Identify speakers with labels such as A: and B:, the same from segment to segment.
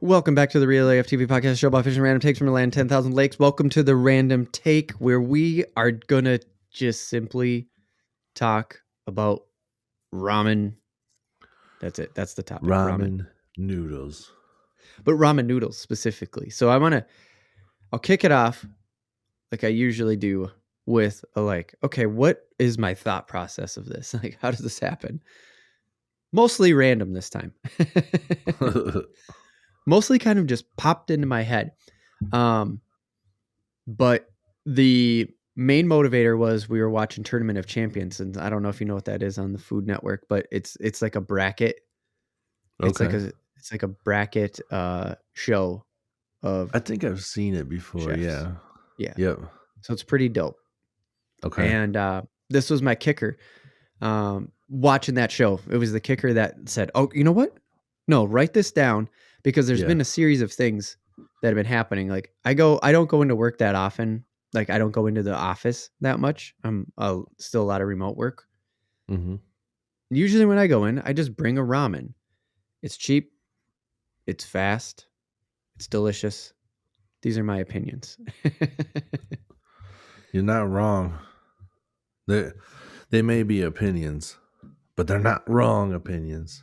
A: Welcome back to the Real AF TV podcast show about fishing random takes from the land 10,000 lakes. Welcome to the random take where we are going to just simply talk about ramen. That's it. That's the topic.
B: Ramen noodles.
A: But ramen noodles specifically. So I'll kick it off like I usually do with okay, what is my thought process of this? Like, how does this happen? Mostly random this time. Mostly kind of just popped into my head. But the main motivator was we were watching Tournament of Champions, and I don't know if you know what that is on the Food Network, but it's like a bracket.
B: Okay.
A: It's like a bracket show of
B: I think I've seen it before.
A: chefs.
B: Yeah.
A: Yeah.
B: Yep.
A: So it's pretty dope.
B: Okay.
A: And this was my kicker. Watching that show, it was the kicker that said, "Oh, you know what? No, write this down." Because there's been a series of things that have been happening. Like I don't go into work that often. Like I don't go into the office that much. I'm still a lot of remote work.
B: Mm-hmm.
A: Usually when I go in, I just bring a ramen. It's cheap. It's fast. It's delicious. These are my opinions.
B: You're not wrong. They may be opinions, but they're not wrong opinions.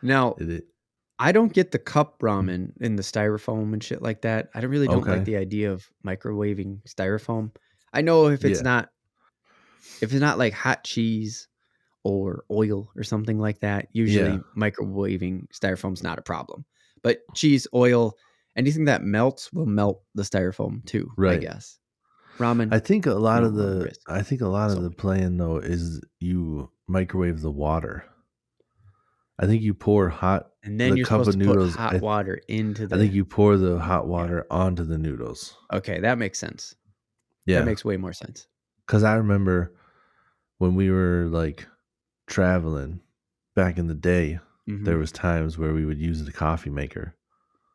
A: Now, I don't get the cup ramen in the styrofoam and shit like that. I don't like the idea of microwaving styrofoam. I know if it's not like hot cheese or oil or something like that, usually microwaving styrofoam's not a problem. But cheese, oil, anything that melts will melt the styrofoam too, I guess. Ramen.
B: I think a lot of the plan though is you microwave the water. I think you pour hot
A: and then you're supposed to put hot water into the.
B: I think you pour the hot water onto the noodles.
A: Okay, that makes sense.
B: Yeah,
A: that makes way more sense.
B: Because I remember when we were like traveling back in the day, there was times where we would use the coffee maker.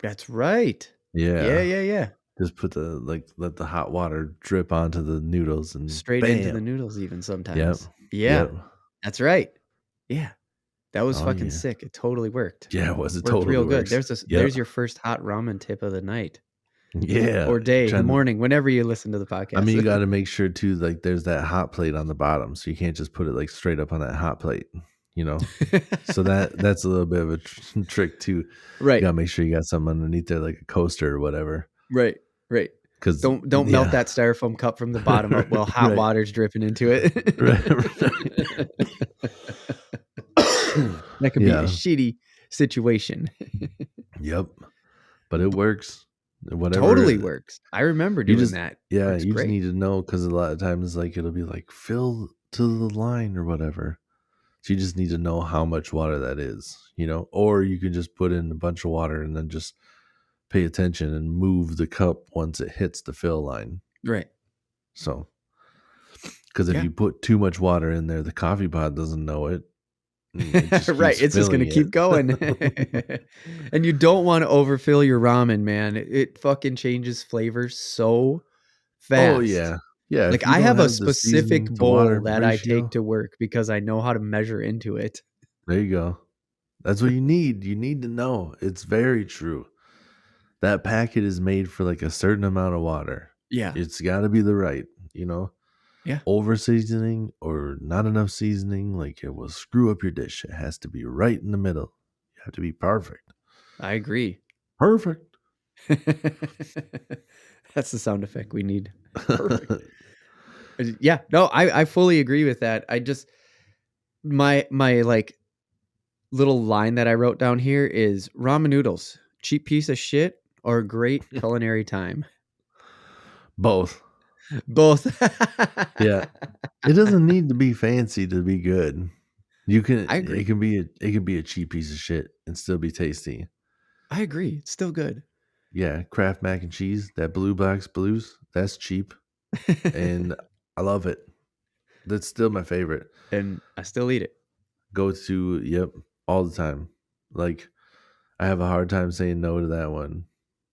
A: That's right. Yeah.
B: Just put let the hot water drip onto the noodles and
A: straight into the noodles even sometimes. Yep. That's right. Yeah. That was fucking sick. It totally worked.
B: Yeah, it was. It totally
A: real
B: works.
A: good. There's your first hot ramen tip of the night.
B: Yeah.
A: Or day, morning, whenever you listen to the podcast.
B: I mean, you got to make sure too, like there's that hot plate on the bottom. So you can't just put it like straight up on that hot plate, you know? So that's a little bit of a trick too.
A: Right.
B: You got to make sure you got something underneath there, like a coaster or whatever.
A: Right. Because don't melt that styrofoam cup from the bottom up while hot water's dripping into it. That could be a shitty situation.
B: Yep. But it works. Whatever.
A: Totally works. I remember doing that.
B: Yeah, you just need to know because a lot of times like it'll be like fill to the line or whatever. So you just need to know how much water that is, you know? Or you can just put in a bunch of water and then just pay attention and move the cup once it hits the fill line.
A: Right.
B: So, because if you put too much water in there, the coffee pot doesn't know it.
A: Right. It's just going to keep going. And you don't want to overfill your ramen, man. It fucking changes flavors so fast.
B: Oh, yeah. Yeah.
A: Like I have a specific bowl that I take to work because I know how to measure into it.
B: There you go. That's what you need. You need to know. It's very true. That packet is made for like a certain amount of water.
A: Yeah.
B: It's got to be the right, you know?
A: Yeah.
B: Over seasoning or not enough seasoning, like it will screw up your dish. It has to be right in the middle. You have to be perfect.
A: I agree.
B: Perfect.
A: That's the sound effect we need. Perfect. Yeah. No, I fully agree with that. I just, my like little line that I wrote down here is ramen noodles, cheap piece of shit or great culinary time?
B: Both. Yeah. It doesn't need to be fancy to be good. You can. I agree. It can be a cheap piece of shit and still be tasty.
A: I agree. It's still good.
B: Yeah, Kraft mac and cheese, that Blue Box Blues, that's cheap, and I love it. That's still my favorite,
A: and I still eat it.
B: Go to all the time. Like I have a hard time saying no to that one.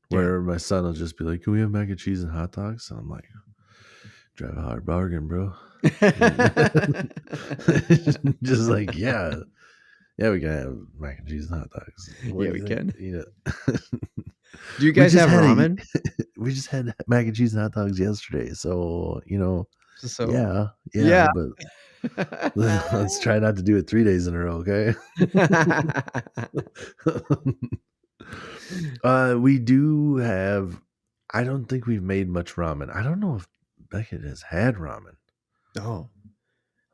B: Where my son will just be like, "Can we have mac and cheese and hot dogs?" And I'm like, "Drive a hard bargain, bro." Just like, yeah, Yeah, we can have mac and cheese and hot dogs. What
A: Yeah,
B: do
A: we
B: you think?
A: can.
B: You know,
A: Do you guys have ramen?
B: we just had mac and cheese and hot dogs yesterday. So
A: So,
B: yeah,
A: yeah.
B: but let's try not to do it 3 days in a row, okay? We do have. I don't think we've made much ramen. I don't know if Beckett has had ramen,
A: Oh,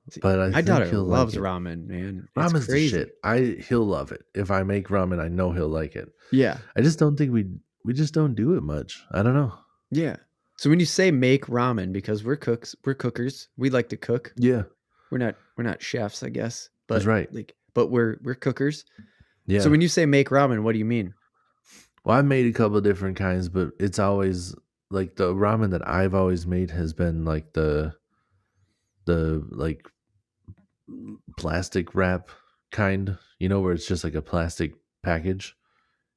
A: see,
B: but I
A: my
B: think
A: daughter
B: he'll like
A: loves
B: it.
A: ramen, man. It's
B: Ramen's the
A: crazy.
B: shit. He'll love it. If I make ramen, I know he'll like it.
A: Yeah.
B: I just don't think we just don't do it much. I don't know.
A: Yeah. So when you say make ramen, because we're cookers. We like to cook.
B: Yeah,
A: We're not chefs, I guess,
B: that's
A: but
B: right.
A: we're cookers. So
B: Yeah.
A: when you say make ramen, what do you mean?
B: Well, I've made a couple of different kinds, but it's always like the ramen that I've always made has been like the like plastic wrap kind, where it's just like a plastic package.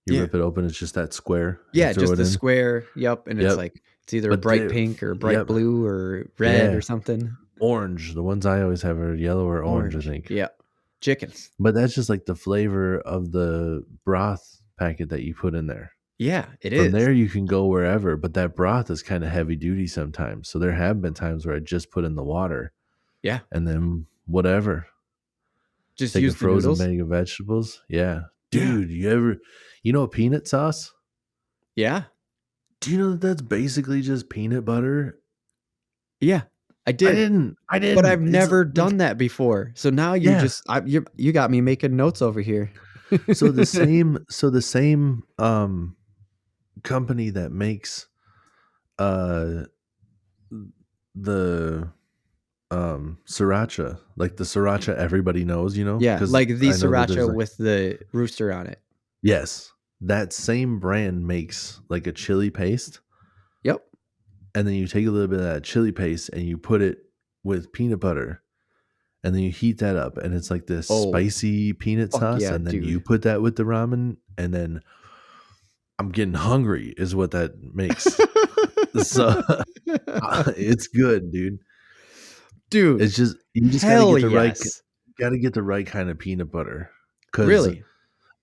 B: You
A: Yeah.
B: rip it open, it's just that square, and you
A: Yeah,
B: throw
A: just
B: it
A: the
B: in.
A: square. Yep, and it's
B: Yep.
A: like it's either
B: But
A: bright
B: they
A: pink or bright
B: yep.
A: blue or red
B: Yeah.
A: or something.
B: Orange. The ones I always have are yellow or orange, I
A: Orange.
B: think.
A: Yeah. Chickens.
B: But that's just like the flavor of the broth packet that you put in there.
A: Yeah, it
B: From
A: is.
B: there, you can go wherever, but that broth is kind of heavy duty sometimes. So there have been times where I just put in the water
A: Yeah.
B: and then whatever.
A: Just
B: Take a
A: use the
B: frozen
A: noodles.
B: bag of vegetables. Yeah.
A: Yeah.
B: Dude, peanut sauce?
A: Yeah.
B: Do you know that that's basically just peanut butter?
A: Yeah. I
B: I
A: did.
B: didn't. I
A: But I've
B: didn't. It's
A: never
B: like,
A: done that before. So now
B: yeah.
A: you got me making notes over here.
B: So the same company that makes uh the sriracha, like the sriracha everybody knows,
A: Yeah,
B: because
A: like the
B: I know that there's
A: sriracha
B: like,
A: with the rooster on it.
B: yes, that same brand makes like a chili paste,
A: Yep.
B: and then you take a little bit of that chili paste and you put it with peanut butter, and then you heat that up, and it's like this
A: Oh,
B: spicy peanut
A: fuck
B: sauce,
A: yeah,
B: and then you
A: dude.
B: put that with the ramen, and then I'm getting hungry is what that makes. So it's good, dude.
A: Dude,
B: It's just you just got to
A: hell
B: get the right
A: yes.
B: got to get the right kind of peanut butter, because
A: Really?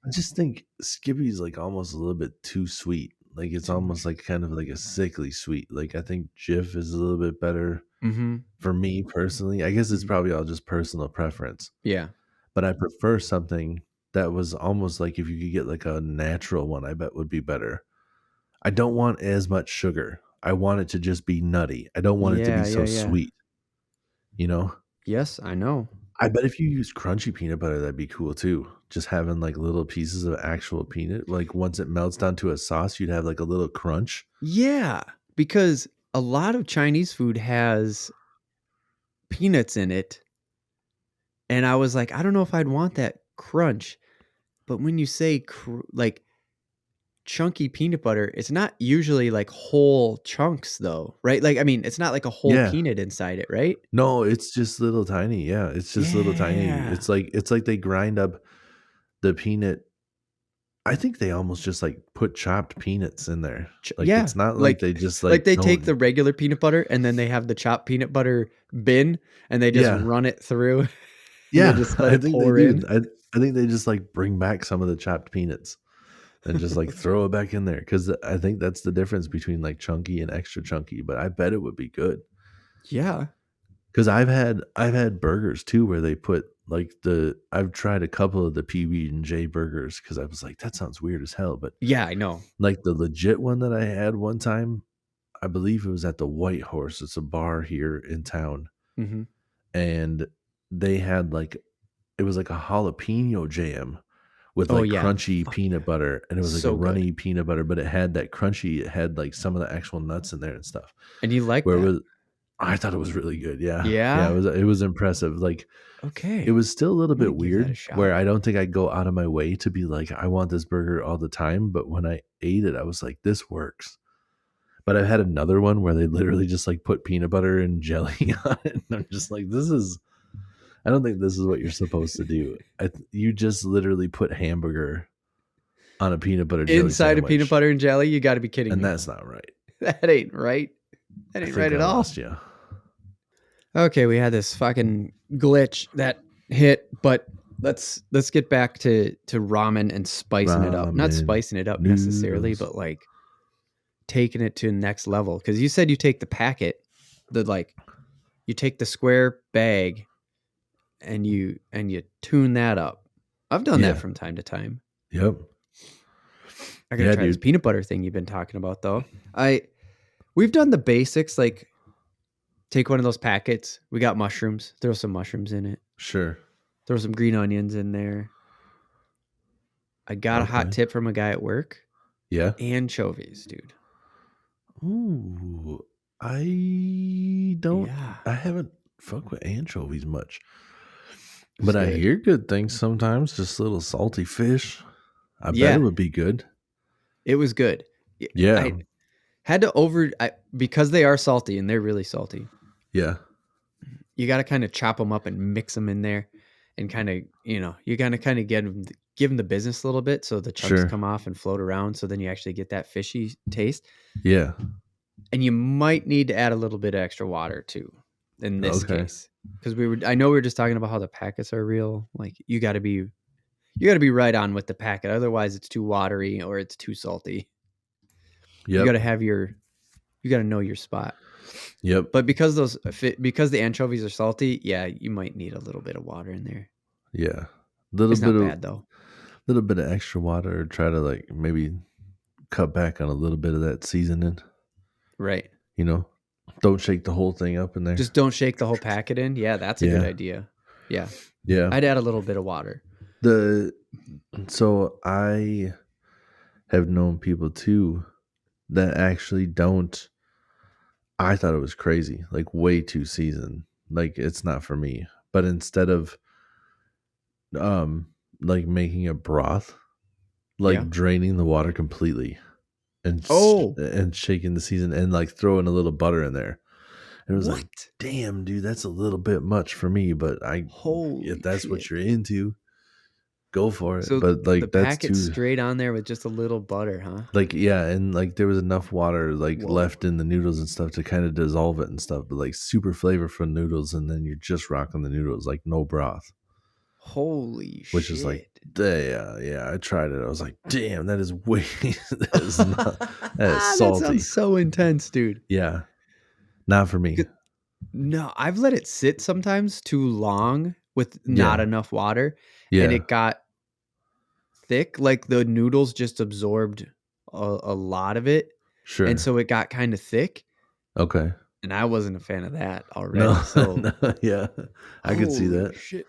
B: I just think Skippy's like almost a little bit too sweet. Like it's
A: Too
B: almost
A: much.
B: like kind of like a sickly sweet. Like I think Jif is a little bit better
A: Mhm.
B: for me personally. I guess it's
A: Mhm.
B: probably all just personal preference,
A: Yeah.
B: but I prefer something that was almost like if you could get like a natural one, I bet would be better. I don't want as much sugar. I want it to just be nutty. I don't want it to be
A: Yeah,
B: so
A: yeah, yeah.
B: sweet, you know?
A: Yes, I know.
B: I bet if you use crunchy peanut butter, that'd be cool too. Just having like little pieces of actual peanut, like once it melts down to a sauce, you'd have like a little crunch.
A: Yeah, because a lot of Chinese food has peanuts in it, and I was like, I don't know if I'd want that crunch. But when you say like chunky peanut butter, it's not usually like whole chunks though, right? Like I mean, it's not like a whole
B: Yeah.
A: peanut inside it, right?
B: No, it's just little tiny. Yeah, it's just little tiny.
A: Yeah.
B: It's like they grind up the peanut. I think they almost just like put chopped peanuts in there. Like
A: Yeah,
B: it's not like they just like
A: like they take
B: don't.
A: the regular peanut butter and then they have the chopped peanut butter bin and they just
B: Yeah.
A: run it through and they
B: Yeah,
A: just let
B: I
A: it
B: think they
A: pour
B: do.
A: in.
B: I think they just like bring back some of the chopped peanuts and just like throw it back in there, because I think that's the difference between like chunky and extra chunky. But I bet it would be good,
A: Yeah.
B: because I've had burgers too where they put like I've tried a couple of the PB&J burgers because I was like, that sounds weird as hell, but
A: Yeah, I know.
B: like the legit one that I had one time, I believe it was at the White Horse. It's a bar here in town,
A: Mhm.
B: and they had like, it was like a jalapeno jam with
A: Oh
B: like
A: yeah.
B: crunchy
A: Fuck
B: peanut
A: yeah.
B: butter, and it was like a
A: So good.
B: runny peanut butter, but it had that crunchy. It had like some of the actual nuts in there and stuff.
A: And you like
B: Where it
A: that?
B: was, I thought it was really good. Yeah, yeah,
A: Yeah?
B: it was impressive. Like it
A: Okay.
B: was still a little
A: I'm gonna
B: bit
A: give that a
B: weird. Where
A: shot.
B: I don't think I'd go out of my way to be like, I want this burger all the time. But when I ate it, I was like, this works. But I've had another one where they literally just like put peanut butter and jelly on it, and I'm just like, this is. I don't think this is what you're supposed to do. You just literally put hamburger on a peanut butter jelly
A: Inside of peanut
B: sandwich,
A: butter and jelly? You gotta be kidding
B: and
A: me.
B: that's not right.
A: That ain't right. That
B: I
A: ain't right
B: think
A: at
B: I
A: all.
B: lost you.
A: Okay, we had this fucking glitch that hit, but let's get back to ramen and spicing it up. Not
B: Ramen
A: spicing it up necessarily,
B: noodles.
A: but like taking it to the next level. Because you said you take the packet, you take the square bag and you tune that up. I've done that
B: Yeah.
A: from time to time.
B: Yep.
A: I gotta
B: Yeah,
A: try this
B: dude.
A: peanut butter thing you've been talking about though. We've done the basics, like take one of those packets. We got mushrooms. Throw some mushrooms in it.
B: Sure.
A: Throw some green onions in there. I got a hot
B: Okay.
A: tip from a guy at work.
B: Yeah.
A: Anchovies, dude.
B: Ooh. I
A: Yeah.
B: haven't fucked with anchovies much.
A: It's
B: But I
A: good.
B: hear good things sometimes, just little salty fish. I bet it
A: Yeah,
B: would be good.
A: it was good.
B: Yeah.
A: I had to because they are salty and they're really salty.
B: Yeah.
A: You got to kind of chop them up and mix them in there, and kind of you got to kind of give them the business a little bit so the chunks
B: Sure.
A: come off and float around. So then you actually get that fishy taste.
B: Yeah.
A: And you might need to add a little bit of extra water too, in this
B: Okay.
A: case, because I know we were just talking about how the packets are real. Like you got to be right on with the packet, otherwise it's too watery or it's too salty. You got
B: Yep.
A: to you got to know your spot.
B: Yep.
A: But because the anchovies are salty, yeah, you might need a little bit of water in there.
B: Yeah.
A: It's not bad though.
B: Little bit of extra water, or try to like maybe cut back on a little bit of that seasoning.
A: Right.
B: Don't shake the whole thing up in there.
A: Just don't shake the whole packet in. Yeah, that's a good idea. Yeah.
B: Yeah.
A: I'd add a little bit of water.
B: So I have known people too that actually don't. I thought it was crazy, like way too seasoned. Like it's not for me. But instead of um like making a broth, like
A: Yeah.
B: draining the water completely and
A: Oh,
B: and shaking the season and like throwing a little butter in there. And it was like,
A: what?
B: damn, dude, that's a little bit much for me. But if
A: Holy
B: that's what
A: shit.
B: you're into, go for it.
A: So
B: But
A: the
B: like that's
A: packet
B: too.
A: straight on there with just a little butter, huh?
B: Like, yeah, and like there was enough water like
A: Whoa.
B: left in the noodles and stuff to kind of dissolve it and stuff, but like super flavorful noodles, and then you're just rocking the noodles, like no broth,
A: Holy
B: which is like,
A: shit.
B: yeah, I tried it. I was like, damn, that is way, that is not, that is
A: That
B: salty.
A: sounds so intense, dude.
B: Yeah, not for me.
A: No, I've let it sit sometimes too long with not
B: Yeah,
A: enough water, and
B: yeah,
A: it got thick. Like the noodles just absorbed a lot of it, and
B: sure.
A: so it got kind of thick.
B: Okay.
A: And I wasn't a fan of that
B: No,
A: already. So,
B: no, yeah, I could see
A: holy
B: that.
A: shit.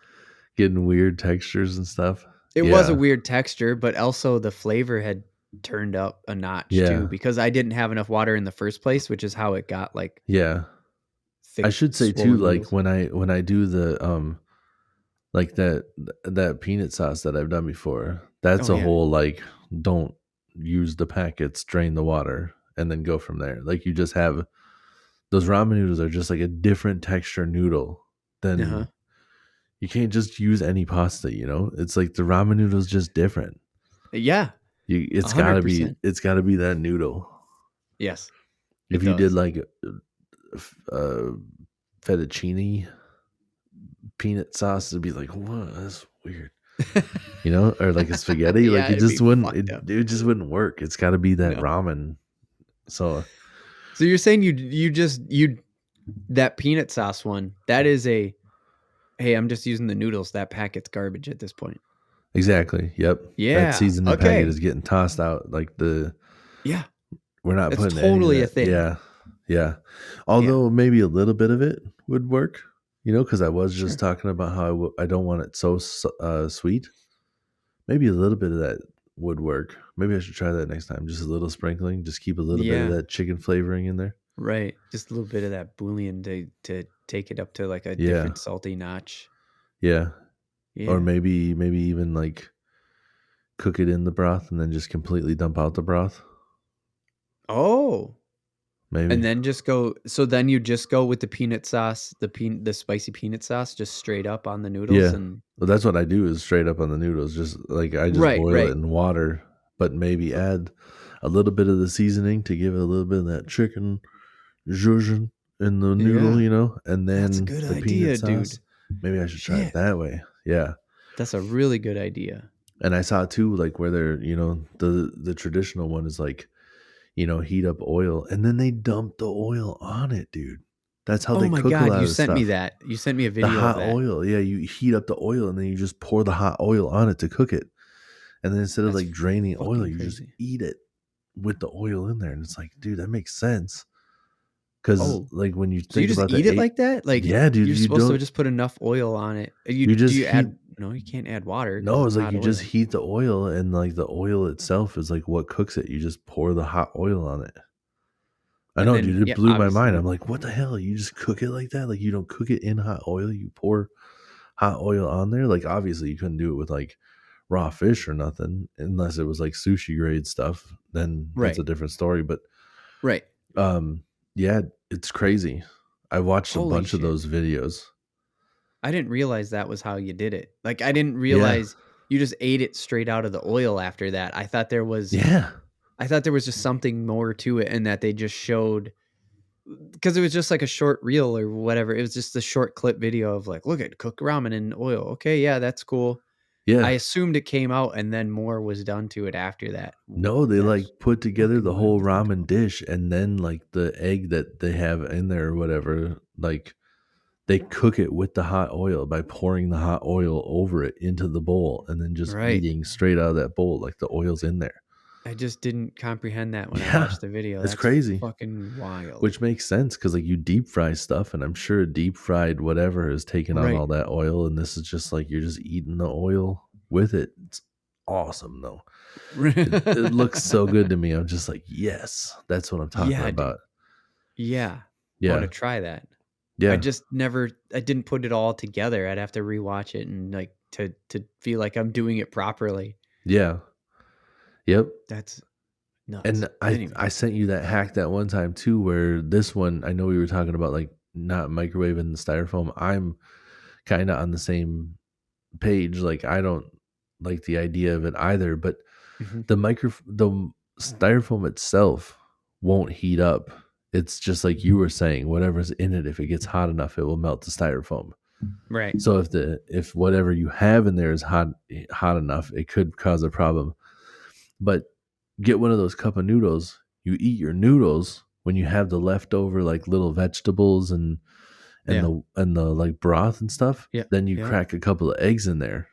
B: Getting weird textures and stuff.
A: It was a
B: Yeah,
A: weird texture, but also the flavor had turned up a notch too
B: yeah,
A: because I didn't have enough water in the first place, which is how it got like
B: yeah. I
A: thick,
B: should say too,
A: swollen
B: like
A: noodles.
B: when I do the like that peanut sauce that I've done before, that's
A: Oh
B: a
A: yeah.
B: whole like, don't use the packets, drain the water, and then go from there. Like you just have those ramen noodles are just like a different texture noodle
A: Uh-huh.
B: than, you can't just use any pasta, It's like the ramen noodle's just different.
A: Yeah.
B: It's gotta be
A: 100%.
B: it's gotta be that noodle.
A: Yes,
B: If
A: it
B: you did
A: does.
B: like uh fettuccine peanut sauce, it'd be like, what? That's weird. Or like a spaghetti, like
A: Yeah,
B: it
A: it'd be
B: just wouldn't,
A: fucked up.
B: it just wouldn't work. It's got to be that
A: No.
B: ramen. So
A: So you're saying you that peanut sauce one, that is hey, I'm just using the noodles. That packet's garbage at this point.
B: exactly, yep. That
A: Yeah.
B: seasoning packet
A: Okay.
B: is getting tossed out. Like
A: Yeah.
B: we're not
A: That's
B: putting any of
A: totally a
B: that.
A: thing.
B: Yeah, yeah.
A: Yeah.
B: Although maybe a little bit of it would work. Because I was just
A: Sure.
B: talking about how I don't want it so sweet. Maybe a little bit of that would work. Maybe I should try that next time. Just a little sprinkling. Just keep a little bit of
A: Yeah.
B: that chicken flavoring in there.
A: Right. Just a little bit of that bouillon to take it up to like a
B: Yeah,
A: different salty notch.
B: yeah. Or
A: Yeah.
B: maybe even like cook it in the broth and then just completely dump out the broth.
A: Oh. And
B: Maybe.
A: then then you just go with the peanut sauce, the spicy peanut sauce just straight up on the noodles
B: Yeah.
A: and
B: Well, that's what I do is straight up on the noodles. Just like I just
A: right,
B: boil it
A: right.
B: in water, but maybe add a little bit of the seasoning to give it a little bit of that chicken zhuzh in the noodle,
A: Yeah.
B: and
A: That's a
B: then
A: good
B: the peanut
A: idea, dude.
B: sauce. Maybe I should try it
A: Shit.
B: that way. Yeah.
A: That's a really good idea.
B: And I saw too, like where they're, the traditional one is like, heat up oil and then they dump the oil on it, dude. That's how
A: Oh
B: they
A: my
B: cook a
A: god,
B: lot
A: you
B: of the
A: sent me
B: stuff.
A: that. You sent me a
B: The
A: video of
B: hot
A: that.
B: oil, yeah, you heat up the oil and then you just pour the hot oil on it to cook it. And then instead of
A: That's
B: like draining oil,
A: fucking
B: you just
A: crazy.
B: eat it with the oil in there. And it's like, dude, that makes sense. Cause
A: Oh,
B: like when you
A: so you
B: think
A: just
B: about
A: eat
B: the
A: it
B: eight,
A: like that? Like,
B: yeah, dude,
A: you're
B: you
A: supposed to
B: don't,
A: just put enough oil on it.
B: you
A: Do
B: just
A: you
B: heat.
A: add no, you can't add water because
B: No,
A: it's
B: it's like
A: hot
B: you just
A: oil.
B: heat the oil and like the oil itself is like what cooks it. You just pour the hot oil on it. I
A: And
B: know,
A: then,
B: dude, it
A: yeah,
B: blew my mind. I'm
A: obviously
B: like, what the hell? You just cook it like that? Like you don't cook it in hot oil, you pour hot oil on there? Like obviously you couldn't do it with like raw fish or nothing unless it was like sushi grade stuff. Then that's a
A: right,
B: different story. But
A: right.
B: um yeah, it's crazy. I watched a
A: Holy
B: bunch of
A: shit.
B: those videos.
A: I didn't realize that was how you did it. Like, I didn't
B: Yeah.
A: realize you just ate it straight out of the oil after that.
B: Yeah.
A: I thought there was just something more to it and that they just showed because it was just like a short reel or whatever. It was just a short clip video of like, look at cook ramen in oil. Okay, yeah, that's cool. I
B: Yeah.
A: assumed it came out and then more was done to it after that.
B: No, they
A: That's
B: like put together
A: fucking
B: the
A: wild
B: whole
A: to think
B: ramen
A: about.
B: dish and then like the egg that they have in there or whatever, like they cook it with the hot oil by pouring the hot oil over it into the bowl and then just
A: Right.
B: eating straight out of that bowl like the oil's in there.
A: I just didn't comprehend that when I
B: Yeah,
A: watched the video.
B: it's
A: That's
B: crazy.
A: fucking wild.
B: Which makes sense because like you deep fry stuff and I'm sure deep fried whatever is taking on
A: Right.
B: all that oil and this is just like you're just eating the oil with it. It's awesome though. It looks so good to me. I'm just like, yes, that's what I'm talking
A: Yeah, dude.
B: about.
A: Yeah. I want
B: Yeah.
A: to try that. I
B: Yeah.
A: just never I didn't put it all together. I'd have to rewatch it and like to feel like I'm doing it properly.
B: Yeah. Yep.
A: That's nuts.
B: And I
A: Anyway.
B: sent you that hack that one time too, where this one I know we were talking about like not microwaving the styrofoam. I'm kind of on the same page. Like I don't like the idea of it either, but
A: Mhm.
B: the styrofoam itself won't heat up. It's just like you were saying, whatever's in it, if it gets hot enough, it will melt the styrofoam.
A: Right.
B: So if whatever you have in there is hot enough, it could cause a problem. But get one of those cup of noodles. You eat your noodles when you have the leftover like little vegetables
A: Yeah.
B: and the like broth and stuff.
A: Yeah.
B: Then you
A: Yeah.
B: crack a couple of eggs in there,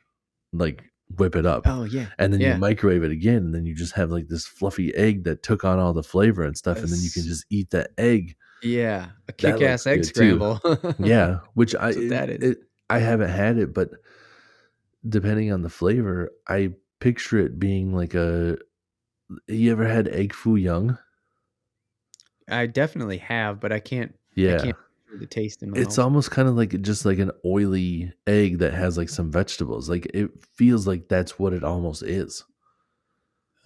B: like whip it up,
A: Oh yeah.
B: and then you
A: Yeah.
B: microwave it again, and then you just have like this fluffy egg that took on all the flavor and stuff, and then you can
A: That's
B: just eat that egg.
A: yeah. A
B: That looks
A: kick-ass egg
B: good too.
A: scramble.
B: Yeah, which
A: That's what that is.
B: I haven't had it, but depending on the flavor, I picture it being like a. You ever had egg foo young?
A: I definitely have, but I
B: Yeah.
A: can't picture the taste in my
B: It's
A: mouth.
B: almost kind of like just like an oily egg that has like some vegetables. Like it feels like that's what it almost is.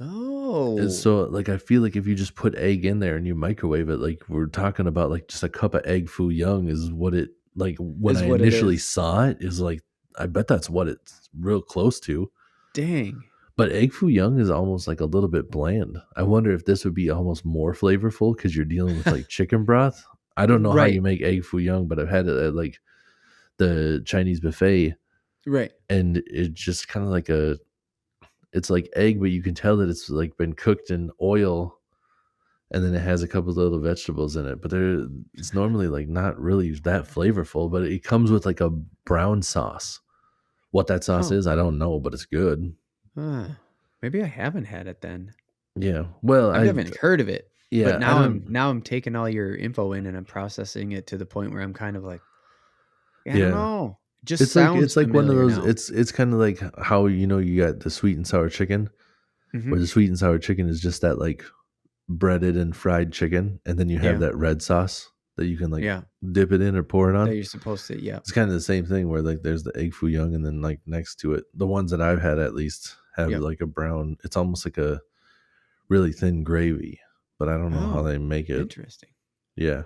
B: And
A: Oh.
B: so like I feel like if you just put egg in there and you microwave it, like we're talking about like just a cup of egg foo young is what it like when
A: Is
B: I
A: what it
B: initially
A: is.
B: saw it is like I bet that's what it's real close to.
A: Dang.
B: But egg foo young is almost like a little bit bland. I wonder if this would be almost more flavorful because you're dealing with like chicken broth. I don't know how you
A: Right.
B: make egg foo young, but I've had it at like the Chinese buffet,
A: Right.
B: and it's just kind of like it's like egg, but you can tell that it's like been cooked in oil, and then it has a couple of little vegetables in it. But it's normally like not really that flavorful, but it comes with like a brown sauce. What that sauce
A: Huh.
B: is, I don't know, but it's good.
A: Huh. Maybe I haven't had it then.
B: Yeah. Well,
A: I've never even heard of it. But
B: yeah, I don't.
A: now I'm taking all your info in and I'm processing it to the point where I'm kind of like, I don't
B: Yeah.
A: know. It just sounds
B: It's like one of
A: familiar
B: those.
A: now.
B: It's kind of like how you got the sweet and sour chicken,
A: Mhm.
B: where the sweet and sour chicken is just that like breaded and fried chicken, and then you have
A: Yeah.
B: that red sauce that you can like
A: Yeah.
B: dip it in or pour it
A: That
B: on.
A: you're supposed to, yeah.
B: It's kind of the same thing where like there's the egg foo young, and then like next to it, the ones that I've had at least have
A: Yep.
B: like a brown. It's almost like a really thin gravy, but I don't know how
A: Oh,
B: they make it.
A: interesting.
B: Yeah.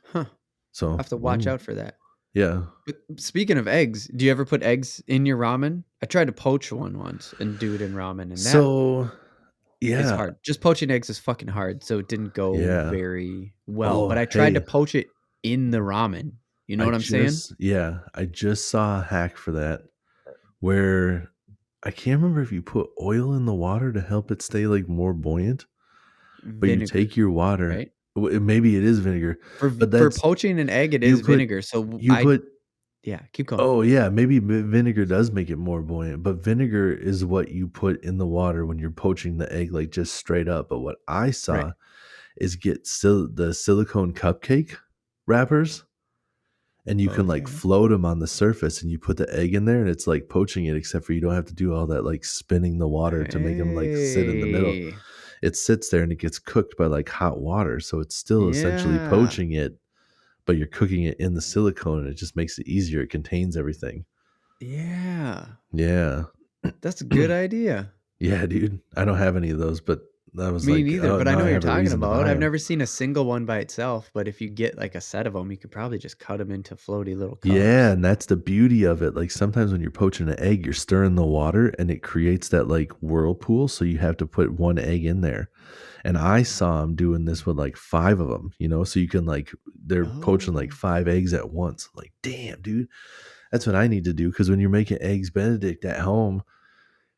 A: Huh. I'll
B: So
A: have to watch out for that.
B: yeah.
A: But speaking of eggs, do you ever put eggs in your ramen? I tried to poach one once and do it in ramen, and that
B: So
A: is
B: yeah,
A: hard. Just poaching eggs is fucking hard, so it didn't go
B: yeah.
A: very well.
B: Oh
A: But I tried to
B: hey,
A: poach it in the ramen. You know what I'm saying?
B: I just saw a hack for that where I can't remember if you put oil in the water to help it stay like more buoyant, but you take
A: Vinegar,
B: your water.
A: right?
B: Maybe it is vinegar, but
A: For
B: that's
A: poaching an egg, it
B: you
A: is
B: put
A: vinegar, so
B: you put
A: yeah, keep going.
B: oh yeah, maybe vinegar does make it more buoyant, but vinegar is what you put in the water when you're poaching the egg, like just straight up. But what I
A: Right.
B: saw is get the silicone cupcake wrappers, and you can like
A: Okay.
B: float them on the surface, and you put the egg in there, and it's like poaching it, except for you don't have to do all that like spinning the water to make them like sit in the middle.
A: Hey.
B: It sits there and it gets cooked by like hot water, so it's still essentially
A: Yeah.
B: poaching it, but you're cooking it in the silicone, and it just makes it easier. It contains everything.
A: Yeah.
B: Yeah.
A: That's a good idea.
B: Yeah, dude. I don't have any of those, but I was
A: Me
B: like,
A: neither,
B: "Oh,
A: but I
B: now
A: know
B: I
A: what you're
B: have a
A: talking
B: reason to
A: about.
B: buy
A: I've
B: them."
A: never seen a single one by itself, but if you get like a set of them, you could probably just cut them into floaty little
B: Yeah,
A: cups.
B: and that's the beauty of it. Like, sometimes when you're poaching an egg, you're stirring the water, and it creates that, like, whirlpool, so you have to put 1 egg in there, and I saw them doing this with, like, 5 of them, so you can, like they're poaching, like,
A: Oh.
B: 5 eggs at once. Like, "Damn, dude, that's what I need to do." Because when you're making eggs Benedict at home,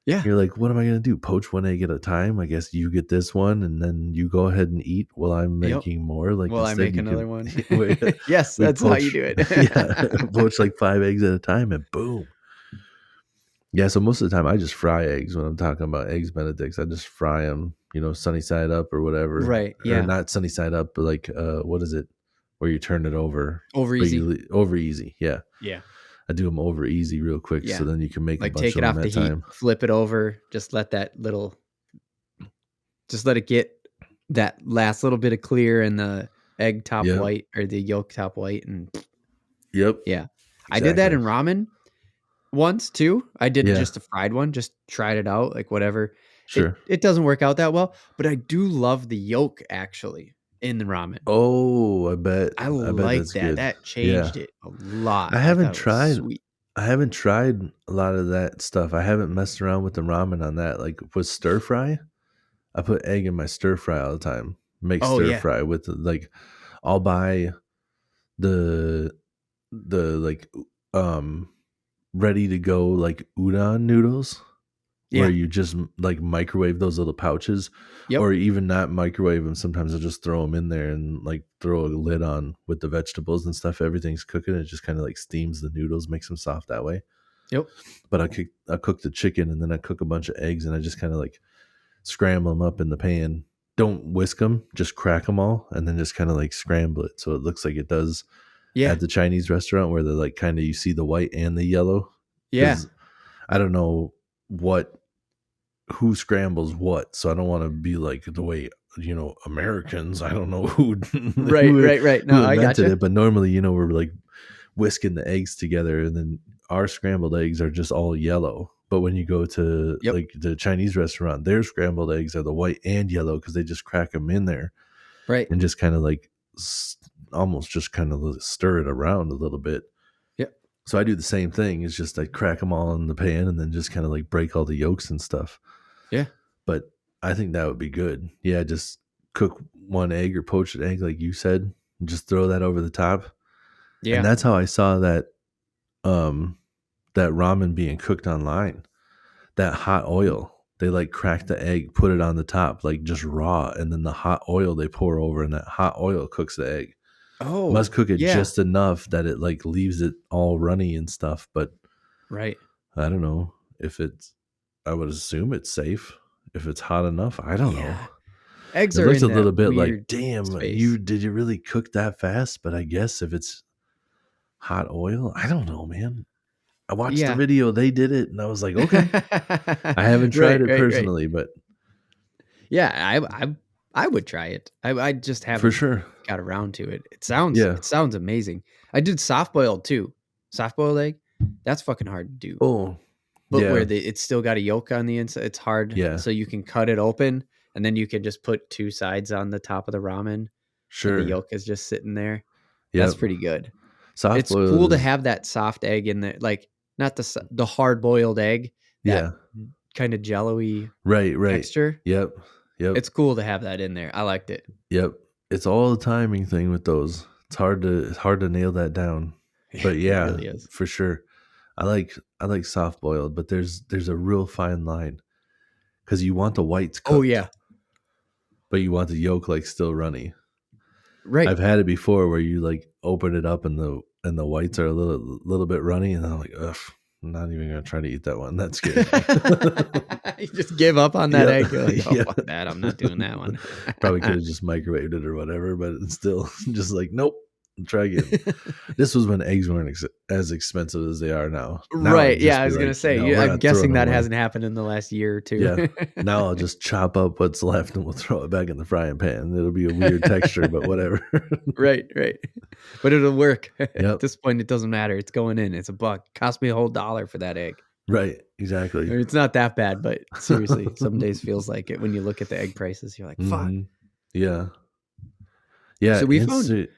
A: Yeah.
B: you're like, "What am I gonna do? Poach 1 egg at a time? I guess you get this one, and then you go ahead and eat while I'm
A: Yep.
B: making more." Like,
A: Will I
B: instead,
A: make
B: you
A: another
B: could
A: one?
B: we
A: Yes,
B: we'd
A: that's how you
B: poach
A: do it.
B: yeah, poach, like, 5 eggs at a time, and boom. Yeah, so most of the time, I just fry eggs when I'm talking about eggs Benedicts. I just fry them, sunny side up or whatever,
A: Right,
B: or
A: yeah.
B: not sunny side up, but, like, what is it? Where you turn it over,
A: Over
B: but
A: easy.
B: over easy, yeah.
A: Yeah.
B: I do them over easy real quick, so
A: Yeah.
B: then you can make a
A: Like,
B: bunch
A: take
B: of
A: it
B: them
A: off the
B: at
A: heat,
B: time.
A: flip it over, just let it get that last little bit of clear in the egg top
B: Yep,
A: white or the yolk top white, and
B: yep,
A: yeah. I did that
B: exactly.
A: in ramen once too. I did
B: Yeah,
A: just a fried one, just tried it out, like, whatever.
B: sure.
A: It doesn't work out that well, but I do love the yolk actually in the ramen.
B: Oh, I bet
A: like
B: that's
A: that.
B: good.
A: That
B: Yeah.
A: changed it a lot.
B: I
A: I
B: haven't
A: thought it was
B: tried
A: sweet.
B: I haven't tried a lot of that stuff. I haven't messed around with the ramen on that. Like, with stir fry, I put egg in my stir fry all the time. Make
A: Oh,
B: stir
A: yeah.
B: fry with like, I'll buy the like, um ready to go like udon noodles, where
A: Yeah.
B: you just like microwave those little pouches,
A: Yep.
B: or even not microwave them. Sometimes I'll just throw them in there and like throw a lid on with the vegetables and stuff. Everything's cooking. It just kind of like steams the noodles, makes them soft that way.
A: Yep.
B: But I cook the chicken, and then I cook a bunch of eggs, and I just kind of like scramble them up in the pan. Don't whisk them, just crack them all, and then just kind of like scramble it so it looks like it does
A: Yeah.
B: at the Chinese restaurant, where they're like kind of you see the white and the yellow.
A: Yeah.
B: Because I don't know what who scrambles what, so I don't want to be like the way Americans. I don't know who
A: Right, right, right. No,
B: who
A: I
B: invented
A: gotcha.
B: it, but normally we're like whisking the eggs together, and then our scrambled eggs are just all yellow. But when you go to
A: Yep.
B: like the Chinese restaurant, their scrambled eggs are the white and yellow because they just crack them in there
A: Right.
B: and just kind of like almost just kind of stir it around a little bit.
A: Yep.
B: So I do the same thing. It's just I crack them all in the pan and then just kind of like break all the yolks and stuff.
A: Yeah.
B: But I think that would be good. Yeah, just cook 1 egg or poached egg, like you said, and just throw that over the top. And
A: Yeah.
B: that's how I saw um that ramen being cooked online. That hot oil. They like crack the egg, put it on the top, like just raw, and then the hot oil they pour over, and that hot oil cooks the egg. Must
A: Oh,
B: cook it
A: yeah.
B: just enough that it like leaves it all runny and stuff, but
A: Right.
B: I don't know if it's I would assume it's safe. If it's hot enough, I don't know.
A: Yeah. Eggs
B: It
A: are
B: looks
A: in
B: a
A: that
B: little bit like,
A: weird
B: "Damn,
A: space.
B: did you really cook that fast?" But I guess if it's hot oil, I don't know, man. I watched the
A: Yeah.
B: video, they did it, and I was like, "Okay." I haven't tried
A: Right,
B: it
A: right, right.
B: personally, but
A: Yeah, I would try it. I just
B: for
A: haven't
B: sure.
A: got around to it.
B: Yeah.
A: It sounds amazing. I did soft boiled too. Soft boiled egg, that's fucking hard to do.
B: Oh,
A: But where
B: yeah,
A: it's still got a yolk on the inside, it's hard.
B: yeah,
A: So you can cut it open, and then you can just put 2 sides on the top of the ramen, and the
B: sure.
A: yolk is just sitting there. That's
B: Yep.
A: pretty good.
B: Soft
A: It's
B: boiled
A: cool to
B: is
A: have that soft egg in there, like, not the hard boiled egg, that
B: yeah.
A: kinda jello-y
B: Right, right.
A: texture.
B: Yep, yep,
A: It's cool to have that in there. I liked it.
B: yep. It's all a timing thing with those. It's hard to nail that down. But
A: It
B: yeah,
A: really is.
B: for sure. I like soft boiled, but there's a real fine line because you want the whites
A: Oh
B: cooked,
A: yeah.
B: but you want the yolk like still runny.
A: Right.
B: I've had it before where you like open it up and the whites are a little bit runny, and I'm like, ugh, I'm not even gonna try to eat that one. That scares me.
A: You just give up on that
B: Yeah,
A: egg. You're like, oh
B: yeah.
A: fuck that. I'm not doing that one.
B: Probably could have just microwaved it or whatever, but it's still just like, nope. Try again. This was when eggs weren't as expensive as they are now. Now
A: Right.
B: I'd
A: Yeah,
B: just
A: I
B: be
A: was gonna
B: like, no,
A: say.
B: we're
A: I'm
B: not throwing
A: guessing
B: them
A: that
B: away.
A: hasn't happened in the last year or two.
B: Yeah. Now I'll just chop up what's left and we'll throw it back in the frying pan. It'll be a weird texture, but whatever.
A: Right. But it'll work. At
B: Yep.
A: this point, it doesn't matter. It's going in. It's $1. Cost me a whole $1 for that egg.
B: Right.
A: I
B: Exactly.
A: mean, it's not that bad, but seriously, some days feels like it when you look at the egg prices. You're like, fuck.
B: Hmm. Yeah. Yeah.
A: So we found.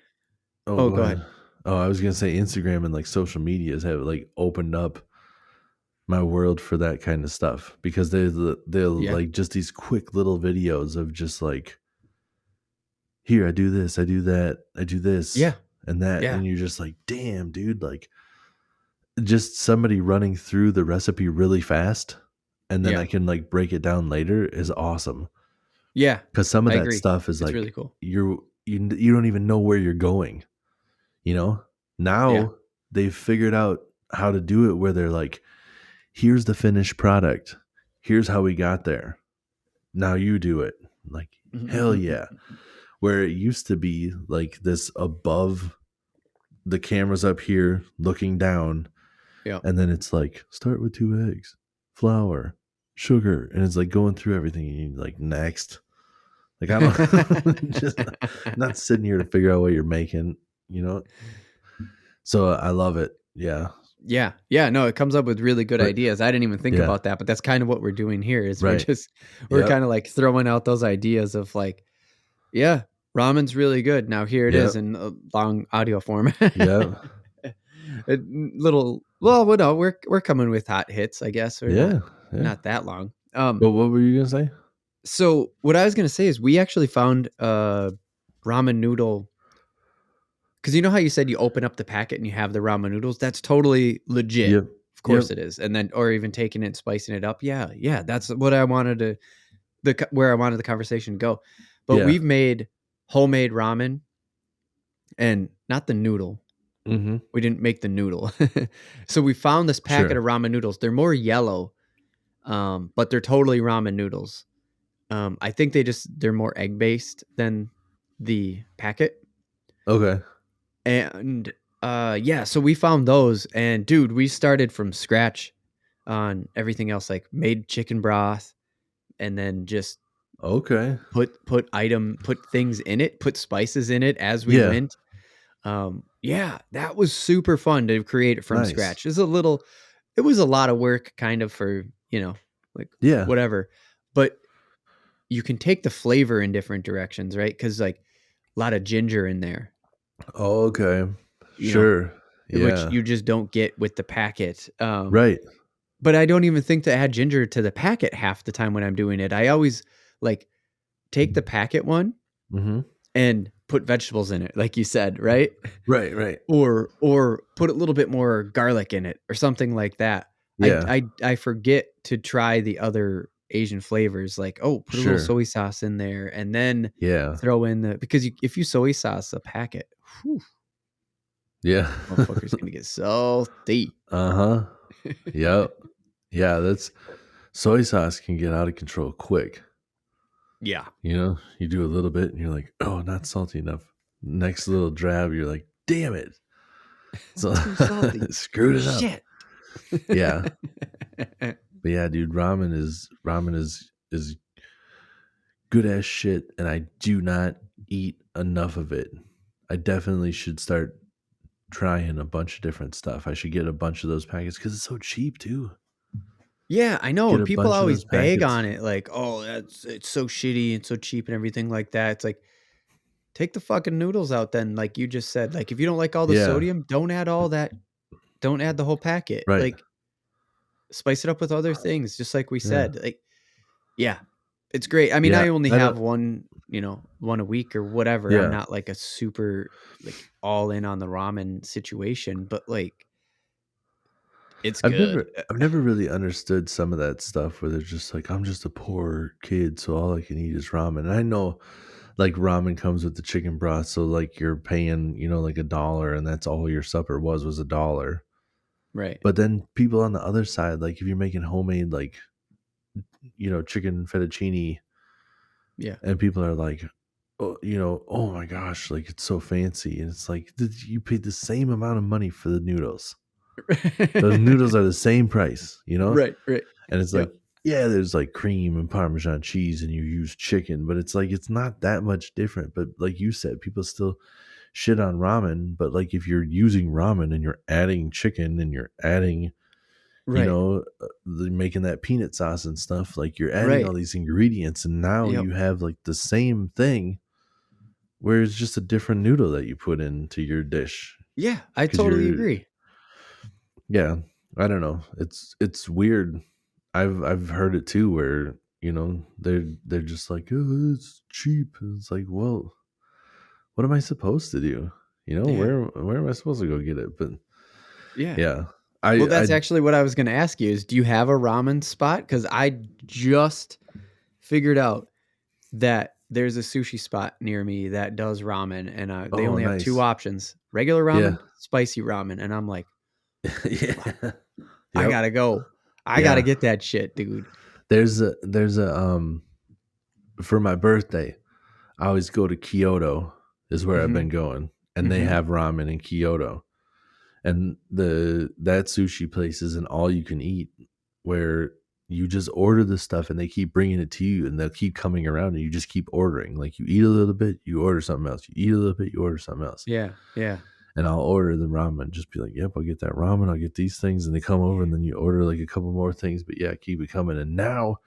B: Oh,
A: Oh,
B: go
A: go
B: ahead.
A: ahead.
B: Oh, I was gonna say Instagram and like social medias have like opened up my world for that kind of stuff because they're
A: Yeah.
B: like just these quick little videos of just like, here, I do this, I do that, I do this
A: Yeah.
B: and that,
A: Yeah.
B: and you're just like, damn, dude, like just somebody running through the recipe really fast, and then
A: Yeah.
B: I can like break it down later is awesome.
A: Yeah.
B: Because some of
A: I
B: that
A: agree.
B: stuff is
A: It's really
B: like
A: cool.
B: you don't even know where you're going. You know,
A: Yeah.
B: now they've figured out how to do it where they're like, here's the finished product, here's how we got there. Now you do it. Like hell yeah. Where it used to be like this above the camera's up here looking down,
A: Yeah.
B: and then it's like start with 2 eggs, flour, sugar, and it's like going through everything and you're like next. Like I don't just not sitting here to figure out what you're making, you know. So I love it. Yeah.
A: Yeah. Yeah. No, it comes up with really good
B: But
A: ideas. I didn't even think
B: yeah,
A: about that, but that's kind of what we're doing here is
B: right.
A: we're
B: Yep.
A: kind of like throwing out those ideas of like, yeah, ramen's really good. Now here it is
B: Yep.
A: in a long audio form.
B: Yep.
A: Little well, no, we're coming with hot hits, I guess, or
B: Yeah. Yeah.
A: not that long.
B: But what were you gonna say?
A: So what I was gonna say is we actually found ramen noodle because you know how you said you open up the packet and you have the ramen noodles? That's totally legit.
B: Yep.
A: Of
B: Yep.
A: course it is. And then or even taking it and spicing it up. Yeah, yeah. That's what I wanted to where I wanted the conversation to go. But
B: Yeah.
A: we've made homemade ramen and not the noodle.
B: Mm-hmm.
A: We didn't make the noodle. So we found this packet
B: Sure.
A: of ramen noodles. They're more yellow, but they're totally ramen noodles. I think they're more egg based than the packet.
B: Okay.
A: And yeah, so we found those and dude, we started from scratch on everything else, like made chicken broth and then just
B: Okay.
A: put things in it, put spices in it as we
B: Yeah.
A: went. Yeah, that was super fun to create it from
B: Nice.
A: scratch. It was a lot of work kind of for, like
B: Yeah.
A: whatever. But you can take the flavor in different directions, right? Cuz like a lot of ginger in there,
B: Okay.
A: you know,
B: Sure.
A: which
B: Yeah.
A: you just don't get with the packet.
B: Right.
A: But I don't even think to add ginger to the packet half the time when I'm doing it. I always like take the packet one
B: Mm-hmm.
A: and put vegetables in it, like you said, right?
B: Right. Right.
A: Or put a little bit more garlic in it or something like that.
B: Yeah.
A: I forget to try the other Asian flavors, like put a little
B: Sure.
A: soy sauce in there and then
B: Yeah.
A: throw in because if you soy sauce a packet, whew,
B: Yeah.
A: motherfucker's gonna get salty.
B: Uh-huh. Yep. Yeah, that's soy sauce can get out of control quick.
A: Yeah,
B: You know, you do a little bit and you're like, oh, not salty enough. Next little drab, you're like, damn it. So
A: too salty.
B: screwed it up.
A: Shit.
B: Yeah. But yeah, dude, ramen is good as shit, and I do not eat enough of it. I definitely should start trying a bunch of different stuff. I should get a bunch of those packets because it's so cheap too.
A: Yeah, I know.
B: Get
A: And
B: a
A: people
B: bunch of
A: always
B: those
A: bag
B: packets.
A: on it, like, "Oh, it's so shitty and so cheap and everything like that." It's like, take the fucking noodles out then, like you just said. Like, if you don't like all the
B: Yeah,
A: sodium, don't add all that. Don't add the whole packet.
B: right.
A: Like, spice it up with other things, just like we
B: Yeah,
A: said. Like, yeah, it's great. I mean,
B: yeah.
A: I only
B: I
A: have
B: don't.
A: one, one a week or whatever. I'm
B: Yeah,
A: not like a super like all in on the ramen situation, but like It's
B: I've
A: good.
B: never I've never really understood some of that stuff where they're just like, I'm just a poor kid, so all I can eat is ramen. And I know like ramen comes with the chicken broth, so like you're paying, like $1 and that's all your supper was $1.
A: Right.
B: But then people on the other side, like if you're making homemade like, chicken fettuccine
A: Yeah.
B: and people are like, oh, oh my gosh, like it's so fancy. And it's like, you paid the same amount of money for the noodles. Those noodles are the same price,
A: Right, right.
B: And it's like,
A: Yep.
B: yeah, there's like cream and Parmesan cheese and you use chicken, but it's like, it's not that much different. But like you said, people still shit on ramen. But like if you're using ramen and you're adding chicken and you're adding,
A: Right.
B: making that peanut sauce and stuff, like you're adding all
A: Right.
B: these ingredients and now
A: Yep.
B: you have like the same thing where it's just a different noodle that you put into your dish.
A: Yeah, I
B: Because
A: totally
B: you're,
A: agree.
B: yeah, I don't know. It's weird. I've heard it too where, they're just like, oh, it's cheap. And it's like, well, what am I supposed to do?
A: Yeah.
B: Where am I supposed to go get it? But
A: Yeah.
B: yeah.
A: Well,
B: I
A: that's actually what I was going to ask you is do you have a ramen spot? Because I just figured out that there's a sushi spot near me that does ramen, and they
B: Oh,
A: only have two
B: nice.
A: options: regular
B: Yeah.
A: ramen, spicy ramen. And I'm like,
B: Yeah.
A: I
B: Yep.
A: gotta go. I gotta
B: Yeah.
A: get that shit, dude.
B: There's a for my birthday, I always go to Kyoto is where I've
A: Mm-hmm.
B: been going, and they
A: Mm-hmm.
B: have ramen in Kyoto. And that sushi place is an all you can eat where you just order the stuff and they keep bringing it to you and they'll keep coming around and you just keep ordering. Like you eat a little bit, you order something else. You eat a little bit, you order something else.
A: Yeah. Yeah.
B: And I'll order the ramen, just be like, yep, I'll get that ramen, I'll get these things, and they come over and then you order like a couple more things, but yeah, keep it coming. And now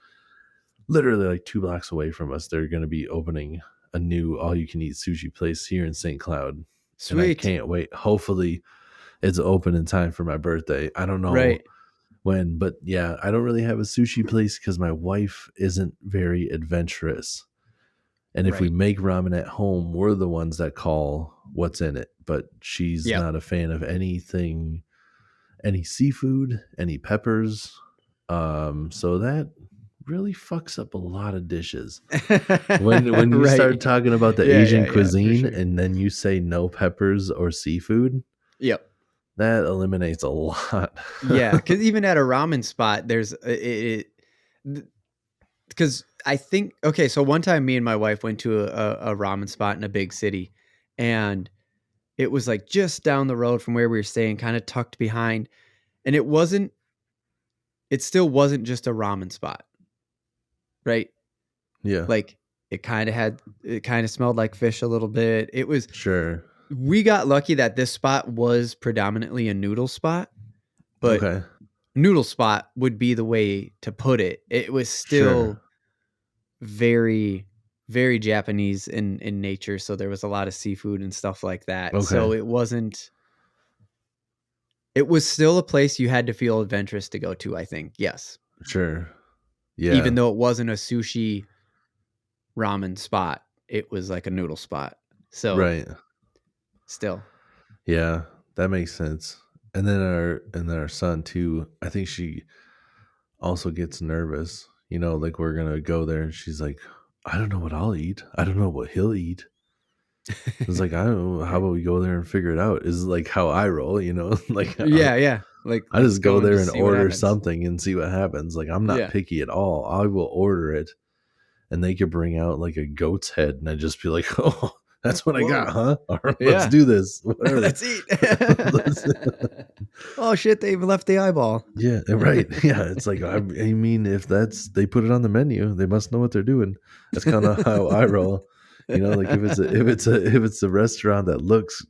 B: literally like 2 blocks away from us, they're gonna be opening a new all you can eat sushi place here in St. Cloud. And I
A: Sweet.
B: can't wait. Hopefully it's open in time for my birthday. I don't know
A: Right.
B: when, but yeah, I don't really have a sushi place because my wife isn't very adventurous. And if we
A: Right.
B: make ramen at home, we're the ones that call what's in it. But she's
A: Yep.
B: not a fan of anything, any seafood, any peppers. So that really fucks up a lot of dishes. When you start
A: Right.
B: talking about the
A: Yeah.
B: Asian
A: Yeah. Yeah. For
B: cuisine
A: sure.
B: and then you say no peppers or seafood,
A: Yep.
B: that eliminates a lot.
A: Yeah. Because even at a ramen spot, there's because I think okay. So one time, me and my wife went to a ramen spot in a big city, and it was like just down the road from where we were staying, kind of tucked behind, and it wasn't. It still wasn't just a ramen spot, right?
B: Yeah,
A: Like it kind of smelled like fish a little bit. It was
B: sure.
A: we got lucky that this spot was predominantly a noodle spot, but
B: Okay,
A: noodle spot would be the way to put it. It was
B: sure.
A: still very, very Japanese in nature, so there was a lot of seafood and stuff like that. So
B: Okay,
A: it wasn't. It was still a place you had to feel adventurous to go to. I think yes,
B: sure.
A: even
B: Yeah,
A: though it wasn't a sushi ramen spot, it was like a noodle spot. So
B: right.
A: still,
B: Yeah, that makes sense. And then our son too. I think she also gets nervous. Like we're gonna go there, and she's like, "I don't know what I'll eat. I don't know what he'll eat." It's like I don't know. How
A: right?
B: about we go there and figor it out? Is like how I roll. Like
A: Yeah, yeah. Like
B: I
A: let's
B: just
A: go
B: go
A: and
B: there
A: just
B: and
A: see what
B: order
A: happens.
B: something and see what happens. Like I'm not
A: Yeah,
B: picky at all. I will order it, and they could bring out like a goat's head, and I just be like, "Oh, that's what I got,
A: whoa,
B: huh? All right, let's
A: yeah.
B: do this. Whatever."
A: Let's eat.
B: Let's-
A: Oh shit! They even left the eyeball.
B: yeah, right. Yeah, it's like I mean, if that's they put it on the menu, they must know what they're doing. That's kind of how I roll. Like if it's a restaurant that looks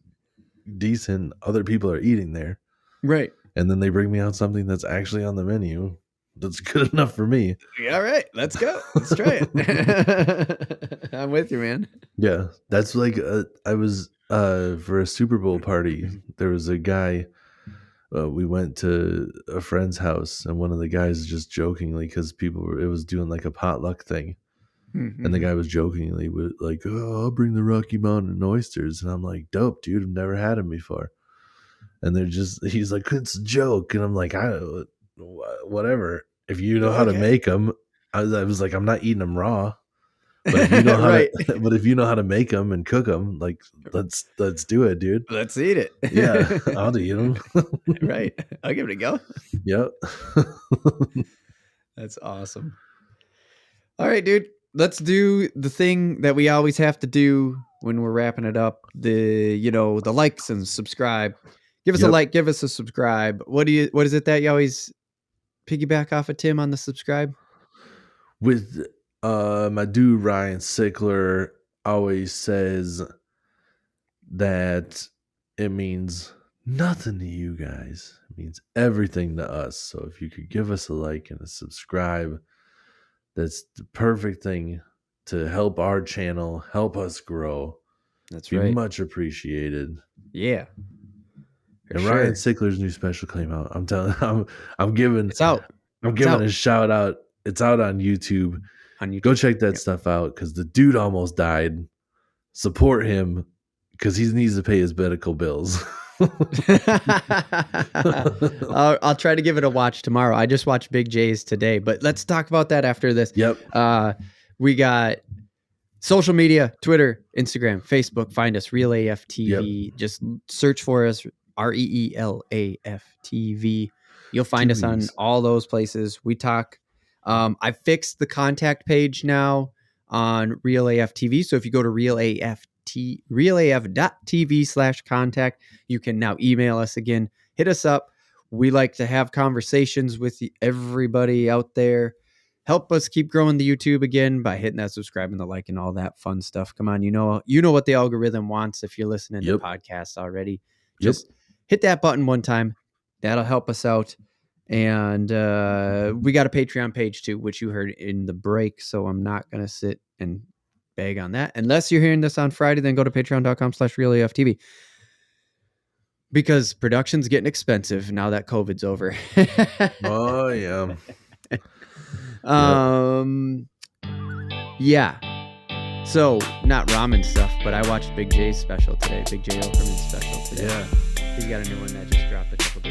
B: decent, other people are eating there,
A: Right.
B: and then they bring me out something that's actually on the menu. That's good enough for me.
A: Yeah, all right. Let's go. Let's try it. I'm with you, man.
B: Yeah, that's like I was for a Super Bowl party. There was a guy. We went to a friend's house, and one of the guys just jokingly, because it was doing like a potluck thing, and the
A: Mm-hmm.
B: guy was jokingly like, "Oh, I'll bring the Rocky Mountain oysters," and I'm like, "Dope, dude! I've never had them before." And he's like, it's a joke. And I'm like, whatever. If you know how to make them, I was like, I'm not eating them raw. But if you know how if you know how to make them and cook them, like, let's do it, dude.
A: Let's eat it.
B: Yeah, I'll eat them.
A: Right. I'll give it a go.
B: Yep.
A: That's awesome. All right, dude. Let's do the thing that we always have to do when we're wrapping it up. The likes and subscribe. Give us a like, give us a subscribe. What is it that you always piggyback off of, Tim, on the subscribe?
B: With my dude Ryan Sickler always says that it means nothing to you guys. It means everything to us. So if you could give us a like and a subscribe, that's the perfect thing to help our channel, help us grow.
A: That's right.
B: Much appreciated.
A: Yeah.
B: And sure. Ryan Sickler's new special came out. I'm telling I'm giving
A: it's out.
B: I'm giving a shout out. It's out on YouTube. Go check that stuff out because the dude almost died. Support him because he needs to pay his medical bills.
A: I'll try to give it a watch tomorrow. I just watched Big J's today, but let's talk about that after this.
B: Yep.
A: We got social media, Twitter, Instagram, Facebook. Find us, Real AF TV. Yep. Just search for us, REELAF TV. You'll find us on all those places. We talk. I fixed the contact page now on Real AF TV. So if you go to realaf.tv/contact, you can now email us again. Hit us up. We like to have conversations with everybody out there. Help us keep growing the YouTube again by hitting that subscribe and the like and all that fun stuff. Come on, you know what the algorithm wants if you're listening to podcasts already. Just hit that button one time. That'll help us out. And we got a Patreon page too, which you heard in the break. So I'm not going to sit and beg on that. Unless you're hearing this on Friday, then go to patreon.com/realaftv. Because production's getting expensive now that COVID's over.
B: Oh, yeah.
A: Yeah. So, not ramen stuff, but I watched Big J's special today. Big J Okerman's special today.
B: Yeah.
A: He's got a new one that just dropped a couple days